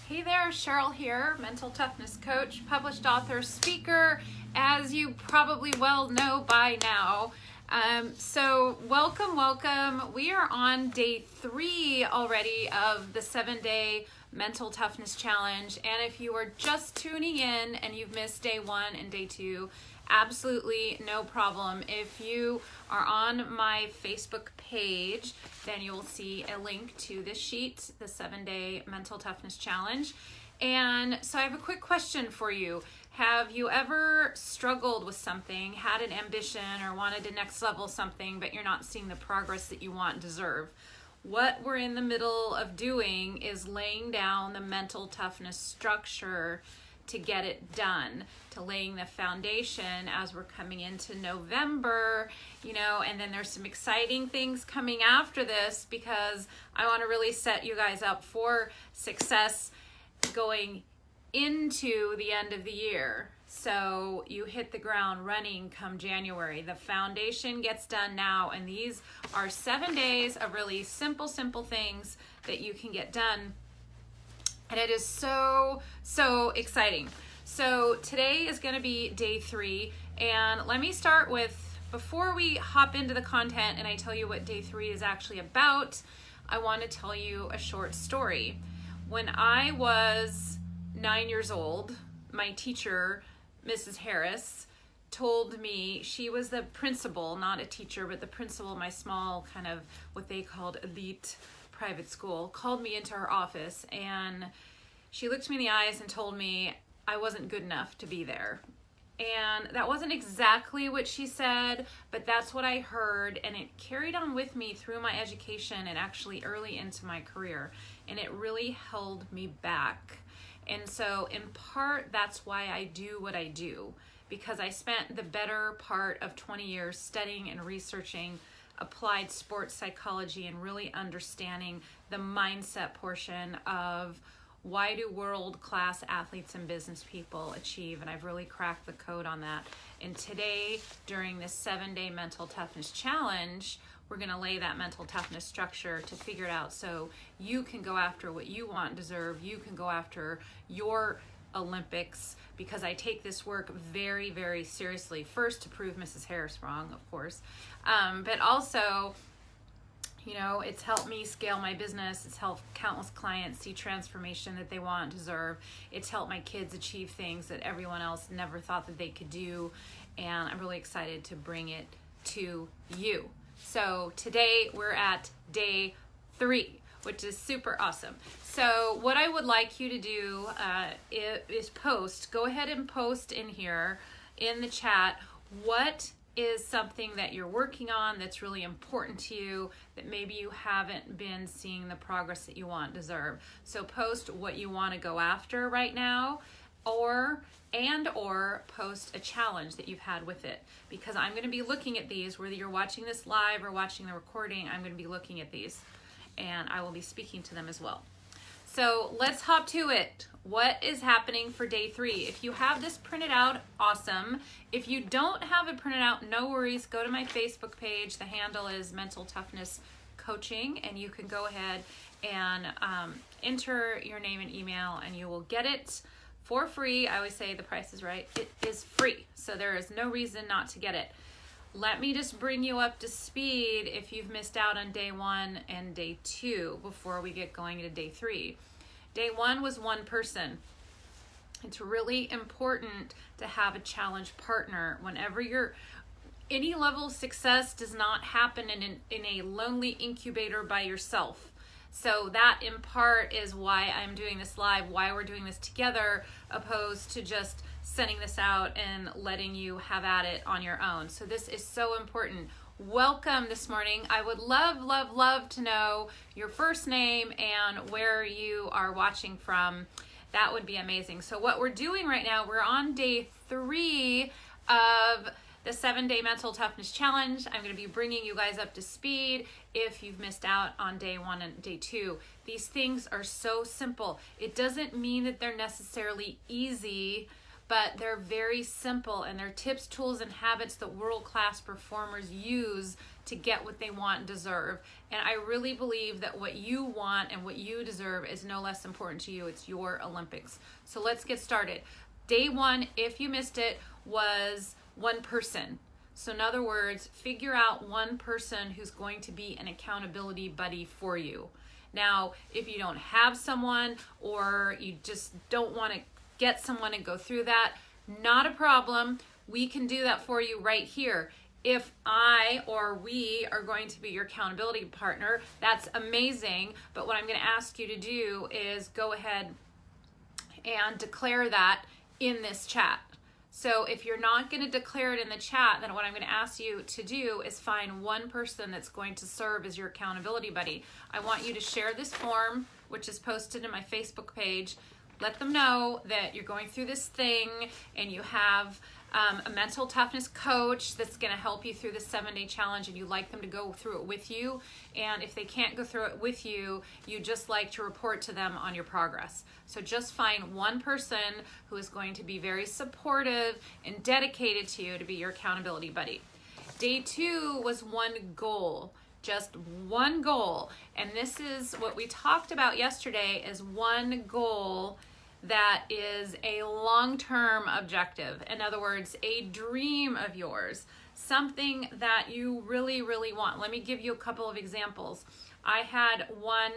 Hey there, Sheryl here, mental toughness coach, published author, speaker, as you probably well know by now. So welcome. We are on day 3 already of the 7-day mental toughness challenge. And if you are just tuning in and you've missed day 1 and day 2, absolutely no problem. If you are on my Facebook page, then you'll see a link to this sheet, the 7-day mental toughness challenge. And so I have a quick question for you. Have you ever struggled with something, had an ambition or wanted to next level something, but you're not seeing the progress that you want and deserve? What we're in the middle of doing is laying down the mental toughness structure to get it done, to laying the foundation as we're coming into November, and then there's some exciting things coming after this because I want to really set you guys up for success going into the end of the year. So you hit the ground running come January. The foundation gets done now, and these are 7 days of really simple things that you can get done. And it is so exciting. So today is going to be day 3. And let me start with, before we hop into the content and I tell you what day 3 is actually about, I want to tell you a short story. When I was 9 years old, my teacher, Mrs. Harris, told me, she was the principal, not a teacher, but the principal of my small kind of what they called elite private school, called me into her office and she looked me in the eyes and told me I wasn't good enough to be there. And that wasn't exactly what she said, but that's what I heard, and it carried on with me through my education and actually early into my career, and it really held me back. And so in part, that's why I do what I do, because I spent the better part of 20 years studying and researching applied sports psychology and really understanding the mindset portion of why do world-class athletes and business people achieve, and I've really cracked the code on that. And today, during this 7-day mental toughness challenge, we're going to lay that mental toughness structure to figure it out so you can go after what you want and deserve. You can go after your Olympics, because I take this work very seriously. First, to prove Mrs. Harris wrong, of course, but also, it's helped me scale my business. It's helped countless clients see transformation that they want and deserve. It's helped my kids achieve things that everyone else never thought that they could do, and I'm really excited to bring it to you. So today we're at day 3, which is super awesome. So what I would like you to do is go ahead and post in here in the chat what is something that you're working on that's really important to you, that maybe you haven't been seeing the progress that you want and deserve. So post what you want to go after right now, or post a challenge that you've had with it, because I'm going to be looking at these, whether you're watching this live or watching the recording. I'm going to be looking at these and I will be speaking to them as well. So let's hop to it. What is happening for day 3? If you have this printed out, awesome. If you don't have it printed out, no worries. Go to my Facebook page. The handle is Mental Toughness Coaching, and you can go ahead and enter your name and email, and you will get it for free. I always say the price is right. It is free, so there is no reason not to get it. Let me just bring you up to speed if you've missed out on day 1 and day 2 before we get going into day 3. Day 1 was one person. It's really important to have a challenge partner whenever any level of success does not happen in a lonely incubator by yourself. So that in part is why I'm doing this live, why we're doing this together, opposed to just sending this out and letting you have at it on your own. So this is so important. Welcome this morning. I would love to know your first name and where you are watching from. That would be amazing. So what we're doing right now, we're on day 3 of the 7-day mental toughness challenge. I'm going to be bringing you guys up to speed if you've missed out on day 1 and day 2. These things are so simple. It doesn't mean that they're necessarily easy, but they're very simple, and they're tips, tools, and habits that world-class performers use to get what they want and deserve. And I really believe that what you want and what you deserve is no less important to you. It's your Olympics. So let's get started. Day one, if you missed it, was one person. So in other words, figure out one person who's going to be an accountability buddy for you. Now, if you don't have someone or you just don't want to get someone and go through that, not a problem. We can do that for you right here. If I or we are going to be your accountability partner, that's amazing. But what I'm going to ask you to do is go ahead and declare that in this chat. So if you're not going to declare it in the chat, then what I'm going to ask you to do is find one person that's going to serve as your accountability buddy. I want you to share this form, which is posted in my Facebook page. Let them know that you're going through this thing and you have a mental toughness coach that's going to help you through the 7-day challenge, and you like them to go through it with you. And if they can't go through it with you, you just like to report to them on your progress. So just find one person who is going to be very supportive and dedicated to you to be your accountability buddy. Day 2 was one goal. Just one goal. And this is what we talked about yesterday, is one goal that is a long-term objective. In other words, a dream of yours, something that you really, really want. Let me give you a couple of examples. I had one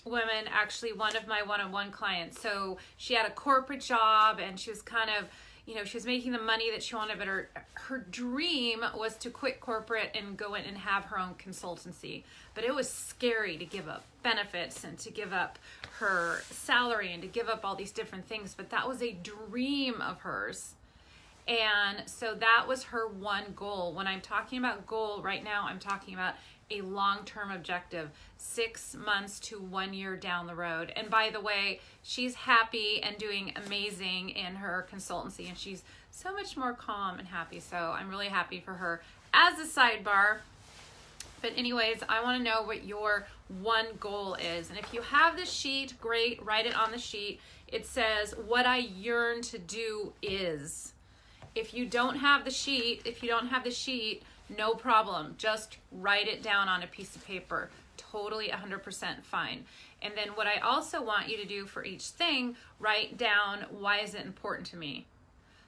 woman, actually one of my one-on-one clients. So she had a corporate job and she was kind of, she was making the money that she wanted, but her dream was to quit corporate and go in and have her own consultancy. But it was scary to give up benefits and to give up her salary and to give up all these different things. But that was a dream of hers. And so that was her one goal. When I'm talking about goal right now, I'm talking about a long-term objective, 6 months to 1 year down the road. And by the way, she's happy and doing amazing in her consultancy, and she's so much more calm and happy. So I'm really happy for her as a sidebar. But anyways, I want to know what your one goal is. And if you have the sheet, great, write it on the sheet. It says, what I yearn to do is. If you don't have the sheet, no problem. Just write it down on a piece of paper. Totally 100% fine. And then what I also want you to do for each thing, write down, why is it important to me?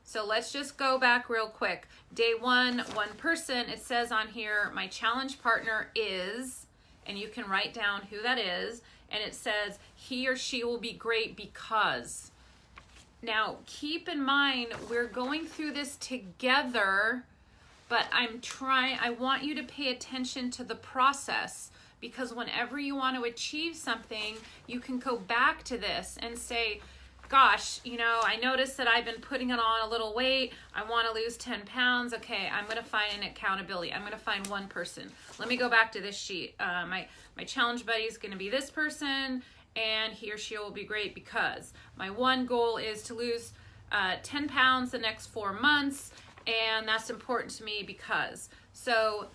So let's just go back real quick. Day 1, one person. It says on here, my challenge partner is, and you can write down who that is. And it says, he or she will be great because. Now, keep in mind, we're going through this together, but I want you to pay attention to the process, because whenever you want to achieve something, you can go back to this and say, gosh, I noticed that I've been putting it on a little weight. I want to lose 10 pounds. Okay, I'm going to find an accountability. I'm going to find one person. Let me go back to this sheet. My challenge buddy is going to be this person, and he or she will be great because my one goal is to lose 10 pounds the next 4 months, and that's important to me because. So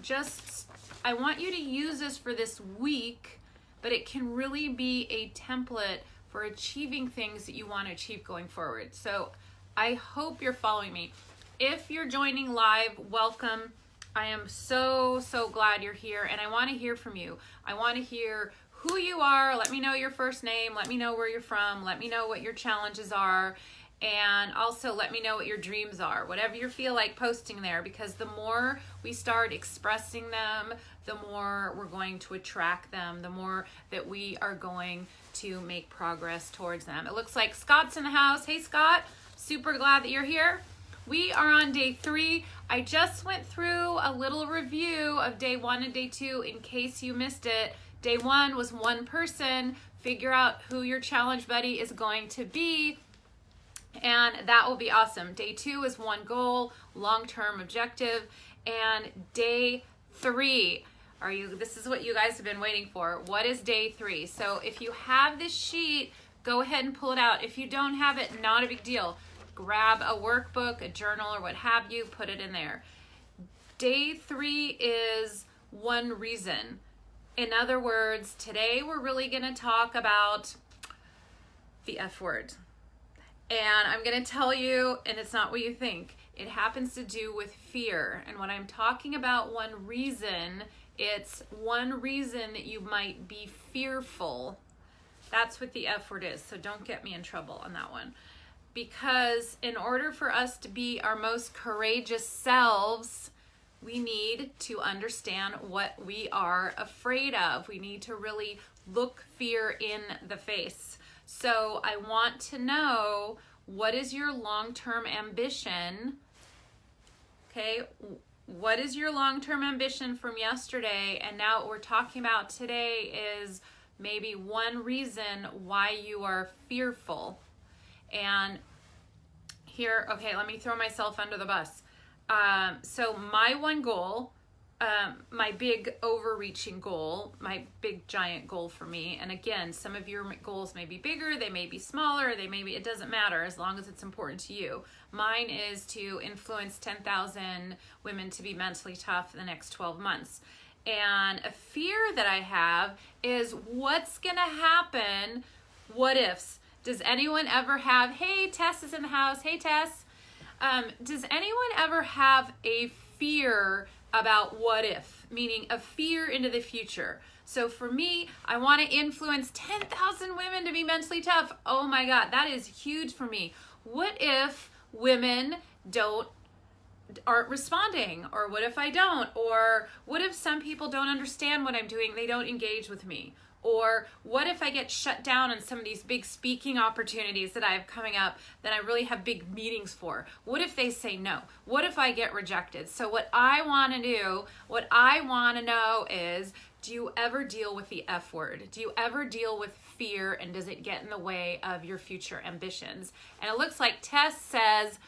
I want you to use this for this week, but it can really be a template for achieving things that you want to achieve going forward. So I hope you're following me. If you're joining live, welcome. I am so glad you're here, and I want to hear from you. I want to hear who you are. Let me know your first name. Let me know where you're from. Let me know what your challenges are. And also let me know what your dreams are. Whatever you feel like posting there, because the more we start expressing them, the more we're going to attract them, the more that we are going to make progress towards them. It looks like Scott's in the house. Hey Scott, super glad that you're here. We are on day 3. I just went through a little review of day 1 and day 2 in case you missed it. Day 1 was one person. Figure out who your challenge buddy is going to be, and that will be awesome. Day 2 is one goal, long-term objective. And day 3, this is what you guys have been waiting for. What is day 3? So if you have this sheet, go ahead and pull it out. If you don't have it, not a big deal. Grab a workbook, a journal, or what have you, put it in there. Day 3 is one reason. In other words, today we're really going to talk about the F word. And I'm going to tell you, and it's not what you think, it happens to do with fear. And when I'm talking about one reason, It's one reason that you might be fearful. That's what the F word is, so don't get me in trouble on that one. Because in order for us to be our most courageous selves, we need to understand what we are afraid of. We need to really look fear in the face. So I want to know, what is your long-term ambition? Okay, what is your long-term ambition from yesterday? And now what we're talking about today is maybe one reason why you are fearful. And here, okay, let me throw myself under the bus. So my one goal, my big overreaching goal, my big giant goal for me, and again, some of your goals may be bigger, they may be smaller, it doesn't matter as long as it's important to you. Mine is to influence 10,000 women to be mentally tough in the next 12 months. And a fear that I have is, what's gonna happen? What ifs? Does anyone ever have, hey, Tess is in the house, hey Tess. Does anyone ever have a fear about what if, meaning a fear into the future? So for me, I want to influence 10,000 women to be mentally tough. Oh my God, that is huge for me. What if women aren't responding? Or what if I don't? Or what if some people don't understand what I'm doing? They don't engage with me. Or what if I get shut down on some of these big speaking opportunities that I have coming up that I really have big meetings for? What if they say no? What if I get rejected? So what I want to do, what I want to know is, do you ever deal with the F word? Do you ever deal with fear, and does it get in the way of your future ambitions? And it looks like Tess says,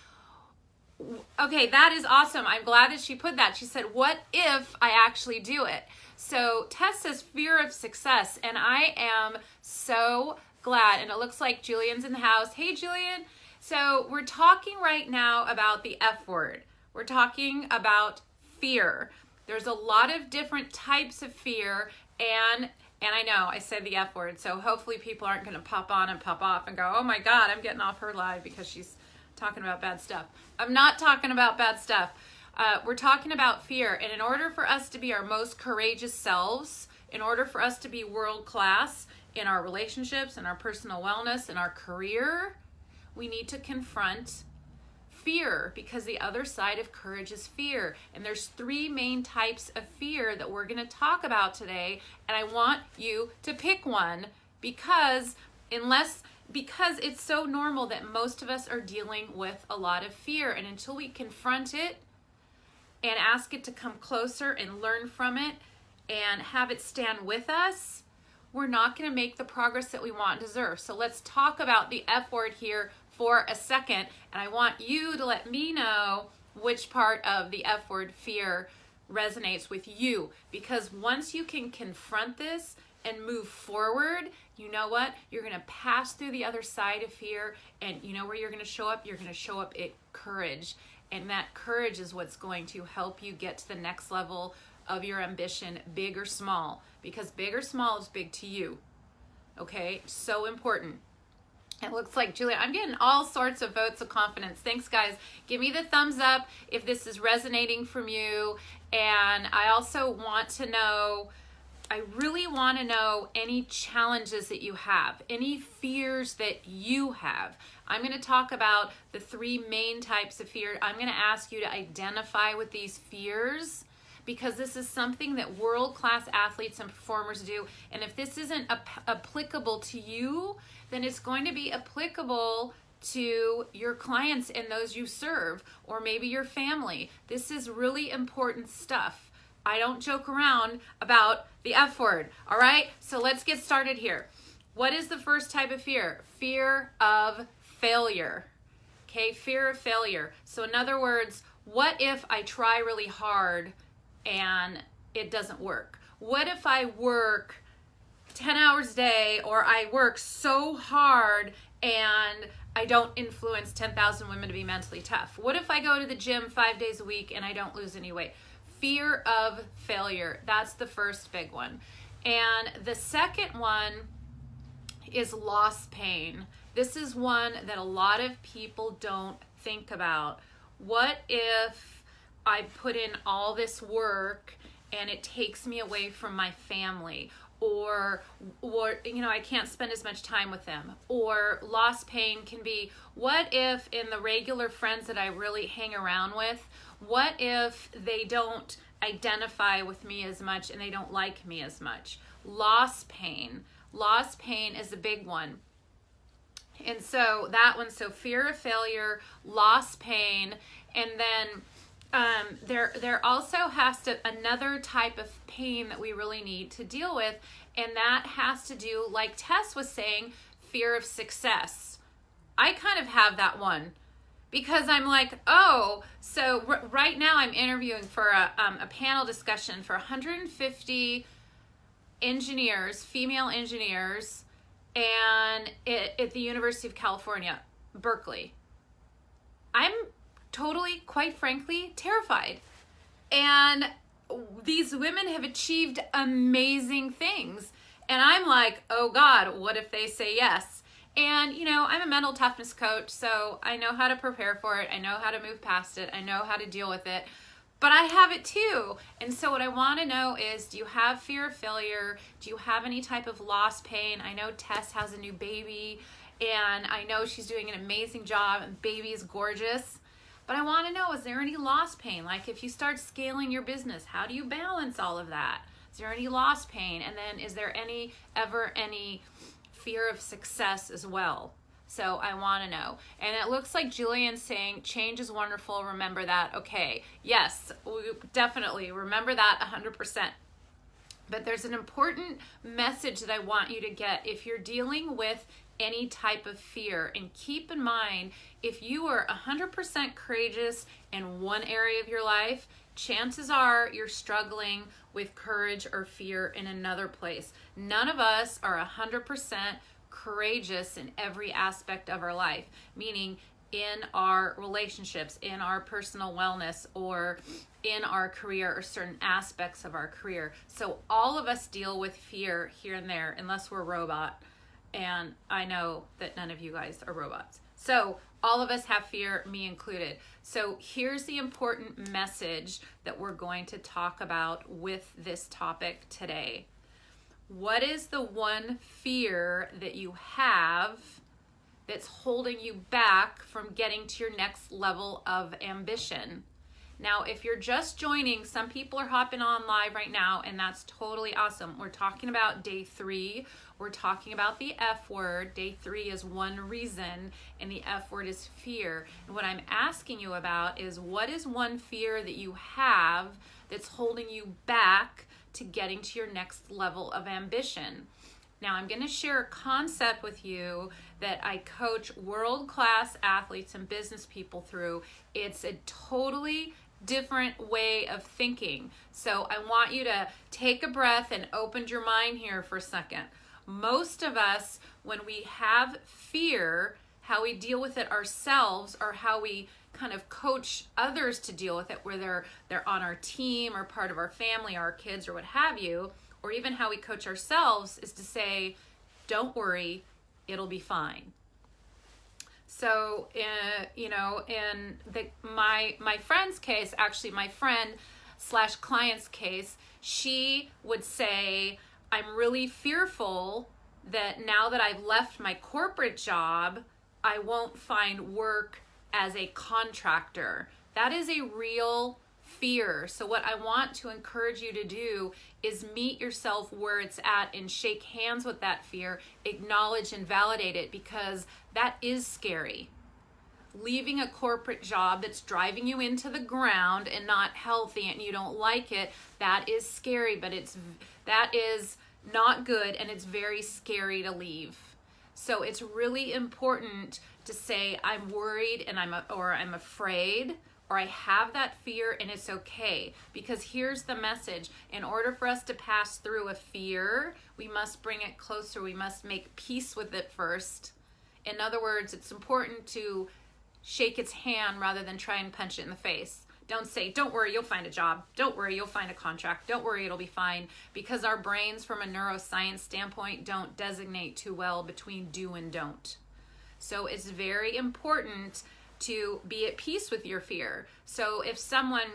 okay, that is awesome. I'm glad that she put that. She said, what if I actually do it? So Tess says fear of success, and I am so glad. And it looks like Julian's in the house. Hey, Julian. So we're talking right now about the F word. We're talking about fear. There's a lot of different types of fear, and I know I said the F word, so hopefully people aren't going to pop on and pop off and go, oh my God, I'm getting off her live because she's talking about bad stuff. I'm not talking about bad stuff. We're talking about fear, and in order for us to be our most courageous selves, in order for us to be world class in our relationships, in our personal wellness, in our career, we need to confront fear, because the other side of courage is fear. And there's 3 main types of fear that we're going to talk about today, and I want you to pick one, because it's so normal that most of us are dealing with a lot of fear, and until we confront it and ask it to come closer and learn from it and have it stand with us, we're not going to make the progress that we want and deserve. So let's talk about the F word here for a second, and I want you to let me know which part of the F word, fear, resonates with you, because once you can confront this and move forward, you know what? You're going to pass through the other side of fear, and you know where you're going to show up? You're going to show up at courage. And that courage is what's going to help you get to the next level of your ambition, big or small, because big or small is big to you. Okay? So important. It looks like, Julia, I'm getting all sorts of votes of confidence. Thanks, guys. Give me the thumbs up if this is resonating from you. And I also want to know, I really want to know any challenges that you have, any fears that you have. I'm going to talk about the 3 main types of fear. I'm going to ask you to identify with these fears, because this is something that world-class athletes and performers do. And if this isn't applicable to you, then it's going to be applicable to your clients and those you serve, or maybe your family. This is really important stuff. I don't joke around about the F word, all right? So let's get started here. What is the first type of fear? Fear of failure, okay? Fear of failure. So in other words, what if I try really hard and it doesn't work? What if I work 10 hours a day, or I work so hard and I don't influence 10,000 women to be mentally tough? What if I go to the gym 5 days a week and I don't lose any weight? Fear of failure. That's the first big one. And the second one is loss pain. This is one that a lot of people don't think about. What if I put in all this work and it takes me away from my family, or I can't spend as much time with them. Or loss pain can be, what if in the regular friends that I really hang around with, what if they don't identify with me as much and they don't like me as much? Loss pain is a big one. And so that one, so fear of failure, loss pain, and then there also has to, another type of pain that we really need to deal with, and that has to do, like Tess was saying, fear of success. I kind of have that one, because I'm like, oh, so right now I'm interviewing for a panel discussion for 150 engineers, female engineers, and at the University of California, Berkeley. I'm totally, quite frankly, terrified. And these women have achieved amazing things. And I'm like, oh God, what if they say yes? And, I'm a mental toughness coach, so I know how to prepare for it. I know how to move past it. I know how to deal with it. But I have it too. And so what I want to know is, do you have fear of failure? Do you have any type of loss pain? I know Tess has a new baby, and I know she's doing an amazing job, and baby is gorgeous. But I want to know, is there any loss pain? Like if you start scaling your business, how do you balance all of that? Is there any loss pain? And then is there ever any fear of success as well? So I want to know. And it looks like Julian's saying, change is wonderful. Remember that. Okay. Yes, definitely. Remember that 100%. But there's an important message that I want you to get if you're dealing with any type of fear. And keep in mind, if you are 100% courageous in one area of your life, chances are you're struggling with courage or fear in another place. None of us are 100% courageous in every aspect of our life, meaning in our relationships, in our personal wellness, or in our career, or certain aspects of our career. So all of us deal with fear here and there, unless we're a robot. And I know that none of you guys are robots. So all of us have fear, me included. So here's the important message that we're going to talk about with this topic today. What is the one fear that you have that's holding you back from getting to your next level of ambition? Now, if you're just joining, some people are hopping on live right now, and that's totally awesome. We're talking about day 3. We're talking about the F word. Day 3 is one reason, and the F word is fear. And what I'm asking you about is, what is one fear that you have that's holding you back to getting to your next level of ambition? Now, I'm going to share a concept with you that I coach world-class athletes and business people through. It's a totally different way of thinking. So I want you to take a breath and open your mind here for a second. Most of us, when we have fear, how we deal with it ourselves, or how we kind of coach others to deal with it, whether they're on our team or part of our family, our kids, or what have you, or even how we coach ourselves, is to say, don't worry, it'll be fine. So, in my friend's case, actually my friend / client's case, she would say, I'm really fearful that now that I've left my corporate job, I won't find work as a contractor. That is a real fear. So what I want to encourage you to do is meet yourself where it's at and shake hands with that fear, acknowledge and validate it, because that is scary. Leaving a corporate job that's driving you into the ground and not healthy and you don't like it, that is scary, but that is not good, and it's very scary to leave. So it's really important to say, I'm worried and I'm afraid, or I have that fear, and it's okay. Because here's the message. In order for us to pass through a fear, we must bring it closer. We must make peace with it first. In other words, it's important to shake its hand rather than try and punch it in the face. Don't say, don't worry, you'll find a job. Don't worry, you'll find a contract. Don't worry, it'll be fine. Because our brains, from a neuroscience standpoint, don't designate too well between do and don't. So it's very important to be at peace with your fear. So if someone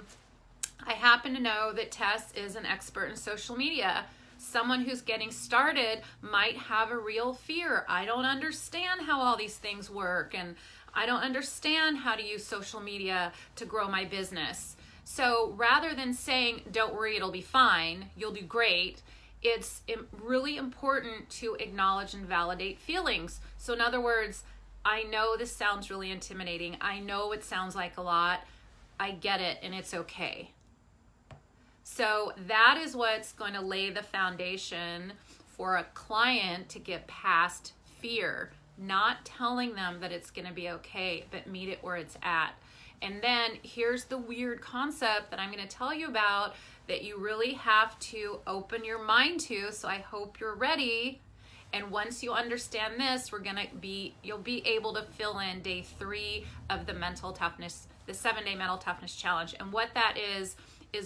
I happen to know that Tess is an expert in social media. Someone who's getting started might have a real fear. I don't understand how all these things work, and I don't understand how to use social media to grow my business. So rather than saying, don't worry, it'll be fine, you'll do great, it's really important to acknowledge and validate feelings. So in other words, I know this sounds really intimidating. I know it sounds like a lot. I get it, and it's okay. So that is what's going to lay the foundation for a client to get past fear, not telling them that it's going to be okay, but meet it where it's at. And then here's the weird concept that I'm going to tell you about that you really have to open your mind to. So I hope you're ready. And once you understand this, you'll be able to fill in day 3 of the 7-day mental toughness challenge. And what that is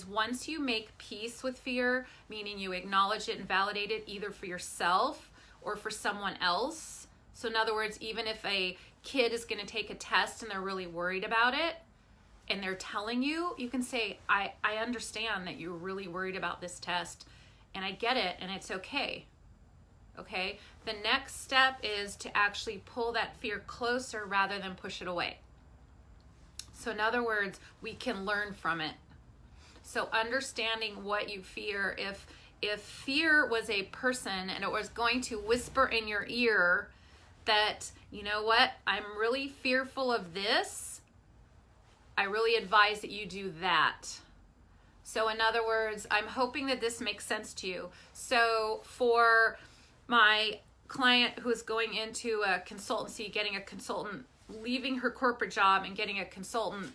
once you make peace with fear, meaning you acknowledge it and validate it either for yourself or for someone else. So in other words, even if a kid is going to take a test and they're really worried about it and they're telling you, you can say, I understand that you're really worried about this test and I get it and it's okay. Okay? The next step is to actually pull that fear closer rather than push it away. So in other words, we can learn from it. So understanding what you fear, if fear was a person and it was going to whisper in your ear that, you know what, I'm really fearful of this, I really advise that you do that. So in other words, I'm hoping that this makes sense to you. So for my client who is going into a consultancy, getting a consultant, leaving her corporate job and getting a consultant,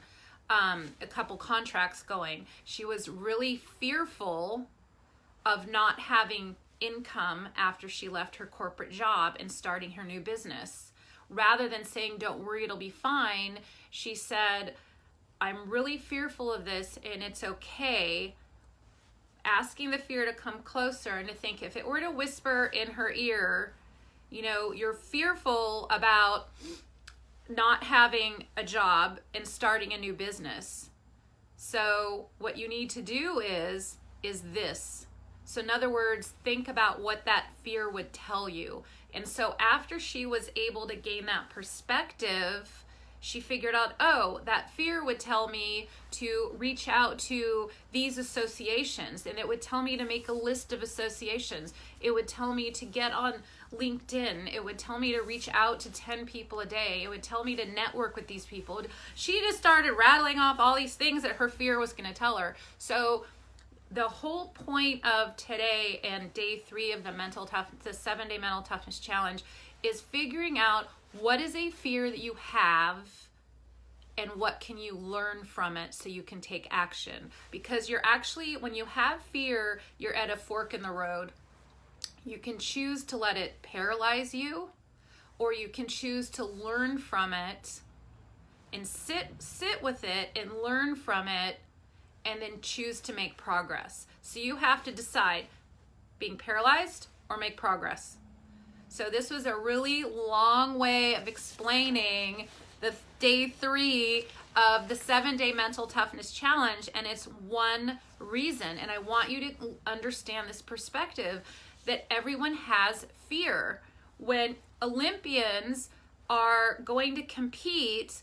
a couple contracts going, she was really fearful of not having income after she left her corporate job and starting her new business. Rather than saying, don't worry, it'll be fine, she said, I'm really fearful of this and it's okay. Asking the fear to come closer and to think, if it were to whisper in her ear, you know, you're fearful about not having a job and starting a new business. So what you need to do is this. So in other words, think about what that fear would tell you. And so after she was able to gain that perspective, she figured out, oh, that fear would tell me to reach out to these associations, and it would tell me to make a list of associations. It would tell me to get on LinkedIn. It would tell me to reach out to 10 people a day. It would tell me to network with these people. She just started rattling off all these things that her fear was going to tell her. So the whole point of today and day 3 of the 7-day mental toughness challenge is figuring out what is a fear that you have and what can you learn from it so you can take action. Because you're actually, when you have fear, you're at a fork in the road. You can choose to let it paralyze you, or you can choose to learn from it and sit with it and learn from it and then choose to make progress. So you have to decide, being paralyzed or make progress. So this was a really long way of explaining the day 3 of the 7-day mental toughness challenge, and it's one reason. And I want you to understand this perspective that everyone has fear. When Olympians are going to compete,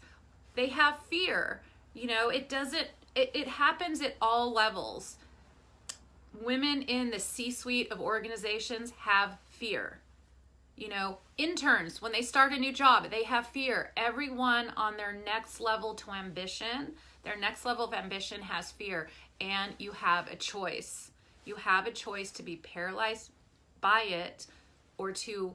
they have fear. You know, it happens at all levels. Women in the C-suite of organizations have fear. You know, interns, when they start a new job, they have fear. Everyone on their next level to ambition, their next level of ambition has fear. And you have a choice. You have a choice to be paralyzed by it or to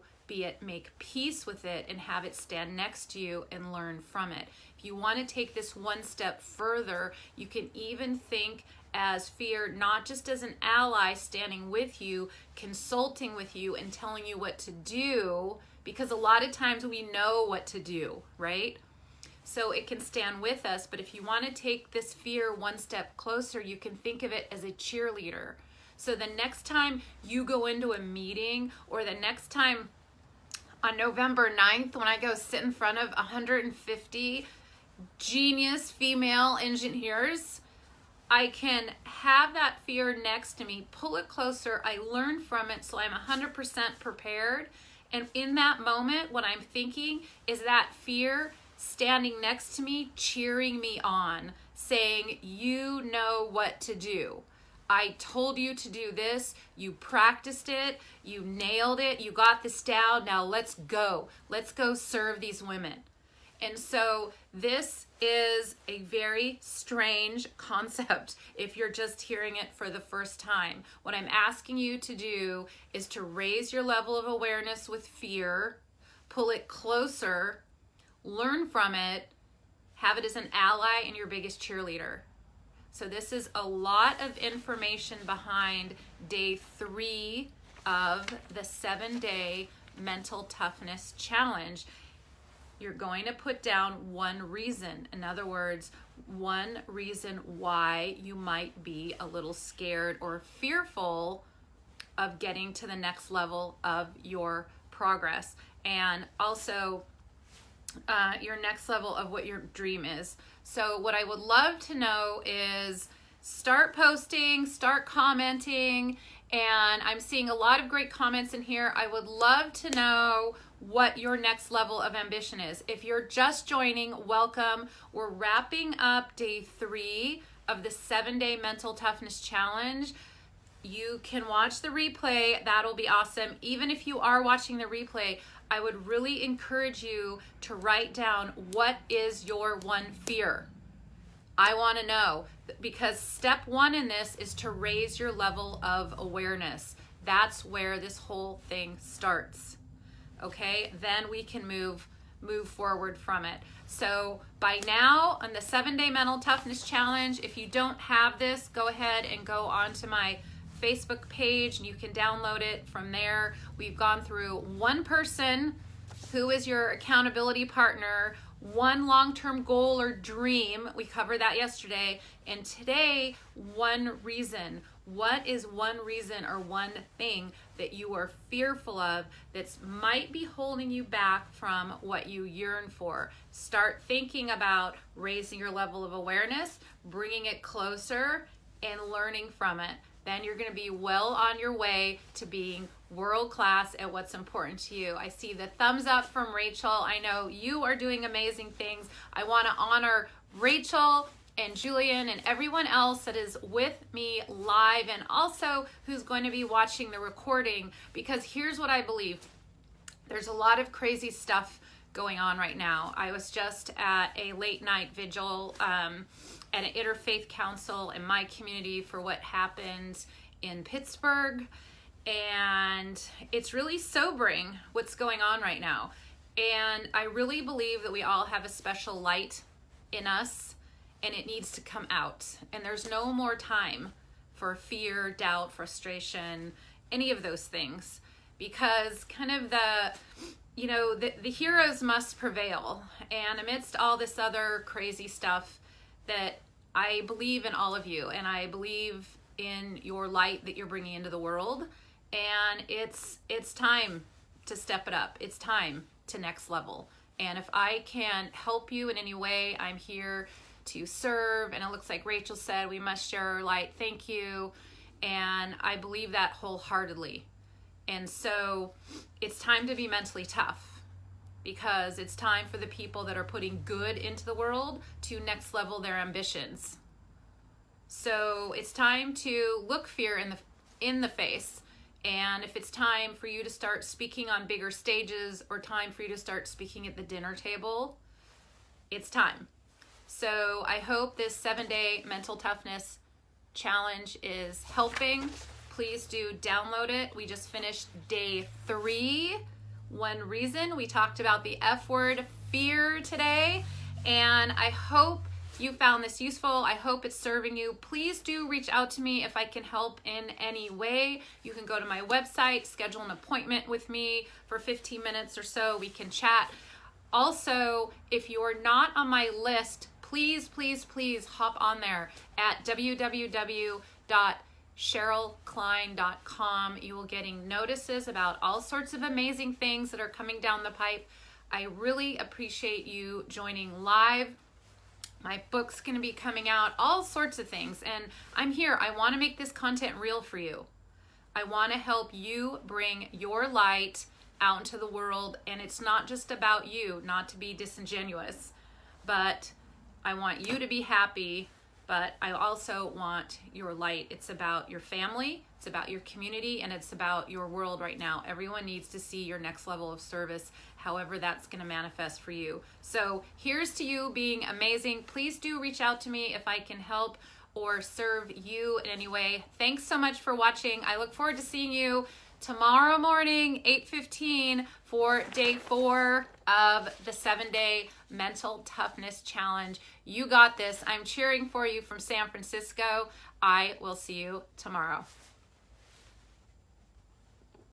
make peace with it and have it stand next to you and learn from it. If you want to take this one step further, you can even think as fear not just as an ally standing with you, consulting with you and telling you what to do, because a lot of times we know what to do, right? So it can stand with us, but if you want to take this fear one step closer, you can think of it as a cheerleader. So the next time you go into a meeting, or the next time on November 9th, when I go sit in front of 150 genius female engineers, I can have that fear next to me, pull it closer, I learn from it so I'm 100% prepared. And in that moment, what I'm thinking is that fear standing next to me, cheering me on, saying, you know what to do. I told you to do this, you practiced it, you nailed it, you got this down, now let's go. Let's go serve these women. And so this is a very strange concept if you're just hearing it for the first time. What I'm asking you to do is to raise your level of awareness with fear, pull it closer, learn from it, have it as an ally and your biggest cheerleader. So this is a lot of information behind day 3 of the 7-day mental toughness challenge. You're going to put down one reason. In other words, one reason why you might be a little scared or fearful of getting to the next level of your progress. And also your next level of what your dream is. So what I would love to know is start posting, start commenting, and I'm seeing a lot of great comments in here. I would love to know what your next level of ambition is. If you're just joining, welcome. We're wrapping up day 3 of the 7-day mental toughness challenge. You can watch the replay. That'll be awesome. Even if you are watching the replay, I would really encourage you to write down, what is your one fear? I want to know, because step 1 in this is to raise your level of awareness. That's where this whole thing starts. Okay, then we can move forward from it. So by now on the 7-day mental toughness challenge, if you don't have this, go ahead and go onto my Facebook page and you can download it from there. We've gone through one person who is your accountability partner, one long-term goal or dream. We covered that yesterday. And today, one reason. What is one reason or one thing that you are fearful of that might be holding you back from what you yearn for? Start thinking about raising your level of awareness, bringing it closer, and learning from it. Then you're going to be well on your way to being world-class at what's important to you. I see the thumbs up from Rachel. I know you are doing amazing things. I want to honor Rachel and Julian and everyone else that is with me live and also who's going to be watching the recording, because here's what I believe. There's a lot of crazy stuff going on right now. I was just at a late night vigil at an interfaith council in my community for what happened in Pittsburgh, and it's really sobering what's going on right now. And I really believe that we all have a special light in us, and it needs to come out. And there's no more time for fear, doubt, frustration, any of those things, because kind of the heroes must prevail. And amidst all this other crazy stuff, that I believe in all of you, and I believe in your light that you're bringing into the world. And it's time to step it up. It's time to next level. And if I can help you in any way, I'm here to serve. And it looks like Rachel said we must share our light. Thank you. And I believe that wholeheartedly. And so it's time to be mentally tough, because it's time for the people that are putting good into the world to next level their ambitions. So it's time to look fear in the face. And if it's time for you to start speaking on bigger stages, or time for you to start speaking at the dinner table, it's time. So I hope this 7-day mental toughness challenge is helping. Please do download it. We just finished day 3. One reason. We talked about the F word, fear, today. And I hope you found this useful. I hope it's serving you. Please do reach out to me if I can help in any way. You can go to my website, schedule an appointment with me for 15 minutes or so. We can chat. Also, if you're not on my list, please hop on there at www.SherylKline.com. You will getting notices about all sorts of amazing things that are coming down the pipe. I really appreciate you joining live. My book's going to be coming out, all sorts of things. And I'm here. I want to make this content real for you. I want to help you bring your light out into the world. And it's not just about you, not to be disingenuous, but I want you to be happy. But I also want your light. It's about your family, it's about your community, and it's about your world right now. Everyone needs to see your next level of service, however that's going to manifest for you. So here's to you being amazing. Please do reach out to me if I can help or serve you in any way. Thanks so much for watching. I look forward to seeing you tomorrow morning, 8:15, for day 4 of the 7-day Mental Toughness Challenge. You got this. I'm cheering for you from San Francisco. I will see you tomorrow.